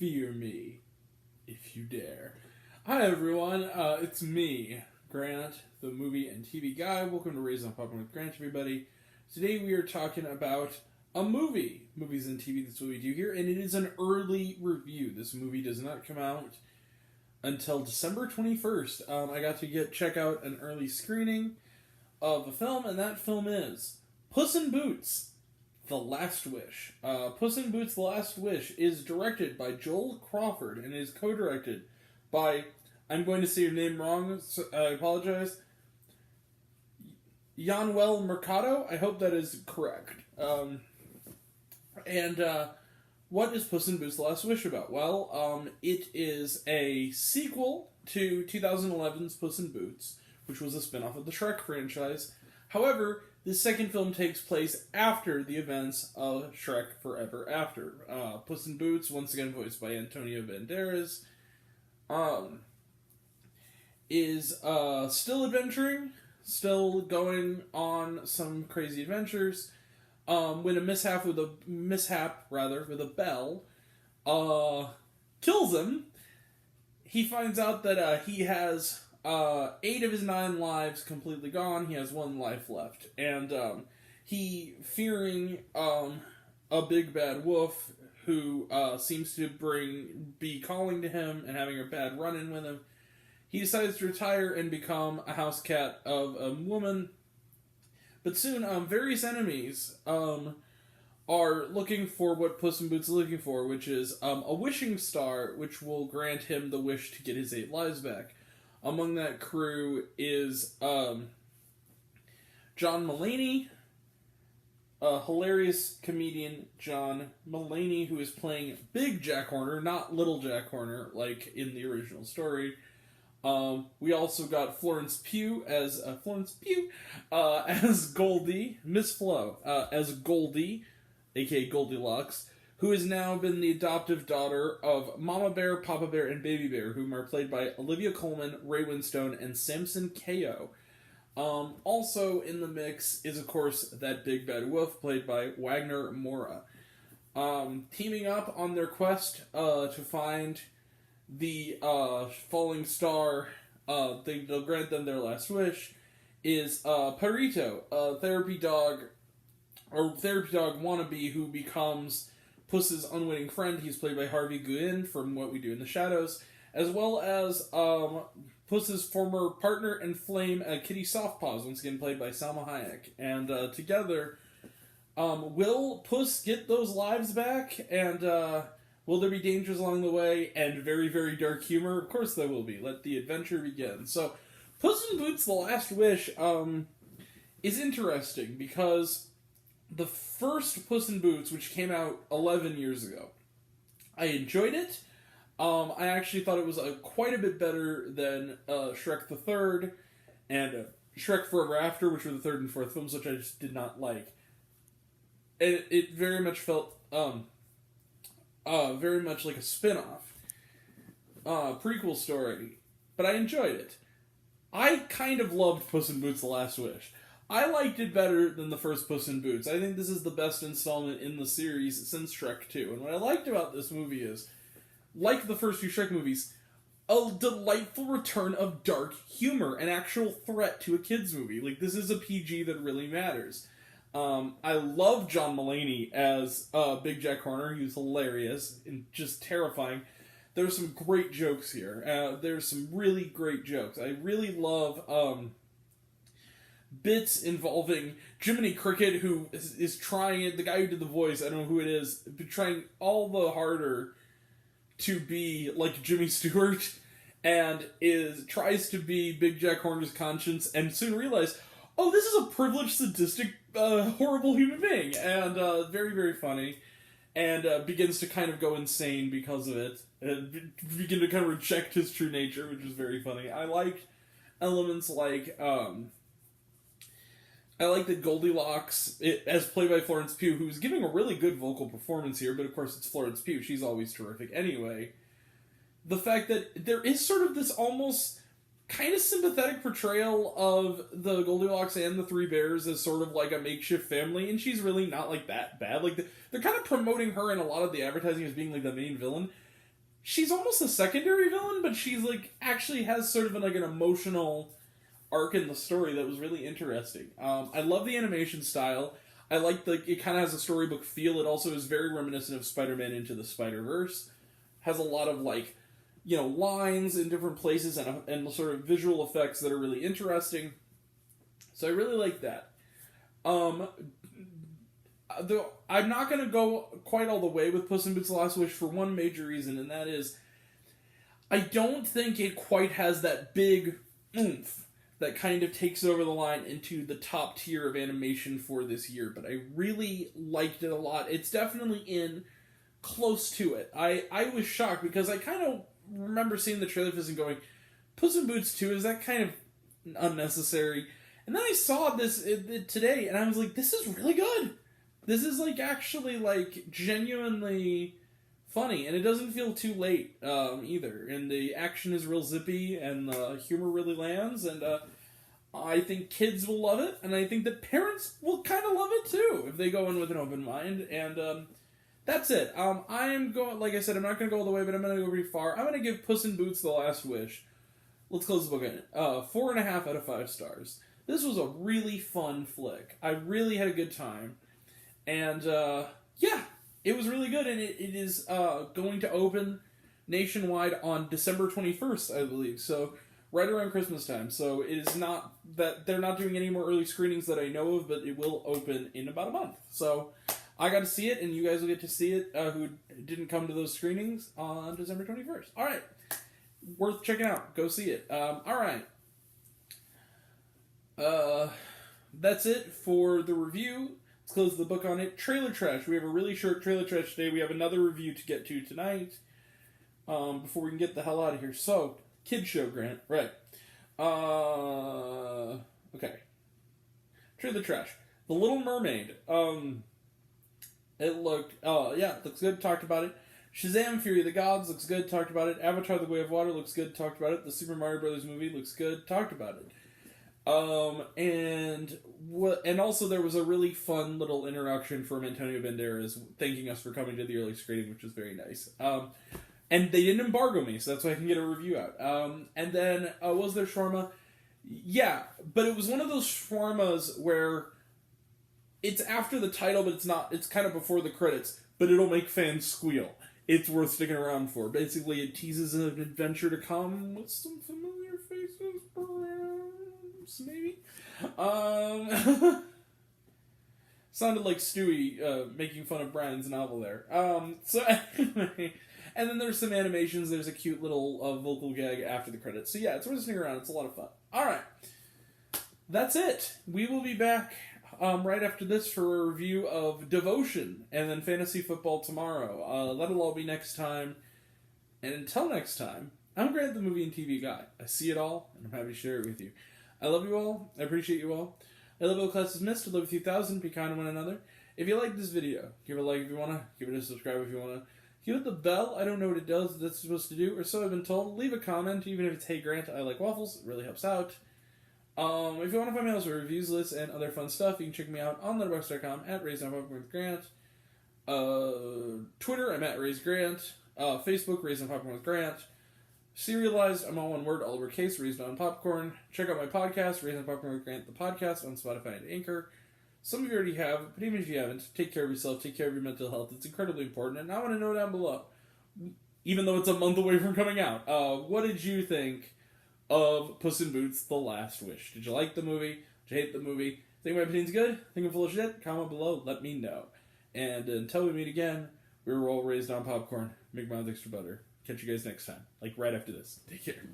Fear me, if you dare. Hi everyone, it's me, Grant, the movie and TV guy. Welcome to Raising on Popcorn with Grant, everybody. Today we are talking about a movie. Movies and TV, that's what we do here, and it is an early review. This movie does not come out until December 21st. I got to check out an early screening of a film, and that film is Puss in Boots: The Last Wish. Puss in Boots: The Last Wish is directed by Joel Crawford and is co-directed by, I'm going to say your name wrong, so I apologize, Yanuel Mercado. I hope that is correct. What is Puss in Boots: The Last Wish about? Well, it is a sequel to 2011's Puss in Boots, which was a spin-off of the Shrek franchise. However, the second film takes place after the events of Shrek Forever After. Puss in Boots, once again voiced by Antonio Banderas, is still adventuring, still going on some crazy adventures. When a mishap with a bell kills him, he finds out that he has 8 of his 9 lives completely gone. He has 1 life left, and he, fearing a big bad wolf who seems to be calling to him and having a bad run-in with him, he decides to retire and become a house cat of a woman. But soon, various enemies are looking for what Puss in Boots is looking for, which is a wishing star, which will grant him the wish to get his 8 lives back. Among that crew is John Mulaney, a hilarious comedian, John Mulaney, who is playing Big Jack Horner, not Little Jack Horner, like in the original story. We also got Florence Pugh as Goldie, Miss Flo, as Goldie, aka Goldilocks, who has now been the adoptive daughter of Mama Bear, Papa Bear, and Baby Bear, whom are played by Olivia Colman, Ray Winstone, and Samson Kayo. Also in the mix is, of course, that big bad wolf, played by Wagner Moura. Teaming up on their quest to find the falling star, they'll grant them their last wish, is Perito, a therapy dog wannabe who becomes Puss's unwitting friend. He's played by Harvey Guillen from What We Do in the Shadows, as well as Puss's former partner and flame, Kitty Softpaws, once again played by Salma Hayek. And together, will Puss get those lives back? And will there be dangers along the way? And very, very dark humor? Of course there will be. Let the adventure begin. So, Puss in Boots: The Last Wish is interesting because the first Puss in Boots, which came out 11 years ago, I enjoyed it. I actually thought it was quite a bit better than Shrek the Third and Shrek Forever After, which were the third and fourth films, which I just did not like. And it very much felt very much like a spin-off, prequel story, but I enjoyed it. I kind of loved Puss in Boots: The Last Wish. I liked it better than the first Puss in Boots. I think this is the best installment in the series since Shrek 2. And what I liked about this movie is, like the first few Shrek movies, a delightful return of dark humor, an actual threat to a kid's movie. Like, this is a PG that really matters. I love John Mulaney as Big Jack Horner. He was hilarious and just terrifying. There's some great jokes here. There's some really great jokes. I really love bits involving Jiminy Cricket, who is trying it. The guy who did the voice, I don't know who it is, but trying all the harder to be like Jimmy Stewart, and tries to be Big Jack Horner's conscience, and soon realize, oh, this is a privileged, sadistic, horrible human being, and very, very funny, and begins to kind of go insane because of it, and begin to kind of reject his true nature, which is very funny. I liked elements like, I like that Goldilocks, as played by Florence Pugh, who's giving a really good vocal performance here, but of course it's Florence Pugh, she's always terrific anyway. The fact that there is sort of this almost kind of sympathetic portrayal of the Goldilocks and the Three Bears as sort of like a makeshift family, and she's really not like that bad. Like, they're kind of promoting her in a lot of the advertising as being like the main villain, she's almost a secondary villain, but she's like actually has sort of an emotional arc in the story that was really interesting. I love the animation style. I like it kind of has a storybook feel. It also is very reminiscent of Spider-Man Into the Spider-Verse. Has a lot of lines in different places and sort of visual effects that are really interesting. So I really like that. Though I'm not going to go quite all the way with Puss in Boots: The Last Wish for one major reason, and that is I don't think it quite has that big oomph that kind of takes over the line into the top tier of animation for this year, but I really liked it a lot. It's definitely in close to it. I was shocked because I kind of remember seeing the trailer for this and going, Puss in Boots 2, is that kind of unnecessary? And then I saw this today, and I was like, this is really good. This is actually genuinely funny, and it doesn't feel too late either. And the action is real zippy, and the humor really lands, and I think kids will love it, and I think that parents will kind of love it too if they go in with an open mind. And that's it. I am going, like I said, I'm not going to go all the way, but I'm going to go pretty far. I'm going to give Puss in Boots: The Last Wish. Let's close the book in it. 4.5 out of 5 stars. This was a really fun flick. I really had a good time. And, yeah, it was really good, and it is going to open nationwide on December 21st, I believe, so right around Christmas time. So it is not that they're not doing any more early screenings that I know of, but it will open in about a month. So I got to see it, and you guys will get to see it who didn't come to those screenings on December 21st. All right. Worth checking out. Go see it. All right. That's it for the review. Let's close the book on it. Trailer trash. We have a really short trailer trash today. We have another review to get to tonight before we can get the hell out of here. So, kid show, Grant. Right. Okay. Trailer trash. The Little Mermaid. It looks good. Talked about it. Shazam! Fury of the Gods looks good. Talked about it. Avatar: The Way of Water looks good. Talked about it. The Super Mario Brothers movie looks good. Talked about it. And also there was a really fun little introduction from Antonio Banderas thanking us for coming to the early screening, which was very nice. And they didn't embargo me, so that's why I can get a review out. And then, was there shawarma? Yeah, but it was one of those shawarmas where it's after the title, but it's kind of before the credits, but it'll make fans squeal. It's worth sticking around for. Basically, it teases an adventure to come with some familiar faces, perhaps, maybe? Sounded like Stewie making fun of Brian's novel there. So anyway, and then there's some animations. There's a cute little vocal gag after the credits. So yeah, it's worth sticking around. It's a lot of fun. All right. That's it. We will be back right after this for a review of Devotion and then Fantasy Football tomorrow. That'll all be next time. And until next time, I'm Grant, the movie and TV guy. I see it all, and I'm happy to share it with you. I love you all. I appreciate you all. I love all classes missed. I love 2,000. Be kind to one another. If you like this video, give it a like if you want to. Give it a subscribe if you want to. Hit the bell. I don't know what it does. That's supposed to do, or so I've been told. Leave a comment, even if it's Hey Grant, I like waffles. It really helps out. If you want to find me else for reviews, lists, and other fun stuff, you can check me out on letterboxd.com at RaisedOnPopcorn with Grant. Twitter, I'm at RaisedGrant. Facebook, Raised on Popcorn with Grant. Serialized, I'm all one word, all lowercase, Raised on Popcorn. Check out my podcast, Raised on Popcorn with Grant, the podcast, on Spotify and Anchor. Some of you already have, but even if you haven't, take care of yourself, take care of your mental health. It's incredibly important, and I want to know down below, even though it's a month away from coming out, what did you think of Puss in Boots: The Last Wish? Did you like the movie? Did you hate the movie? Think my opinion's good? Think I'm full of shit? Comment below, let me know. And until we meet again, we were all raised on popcorn. Make my extra butter. Catch you guys next time. Right after this. Take care.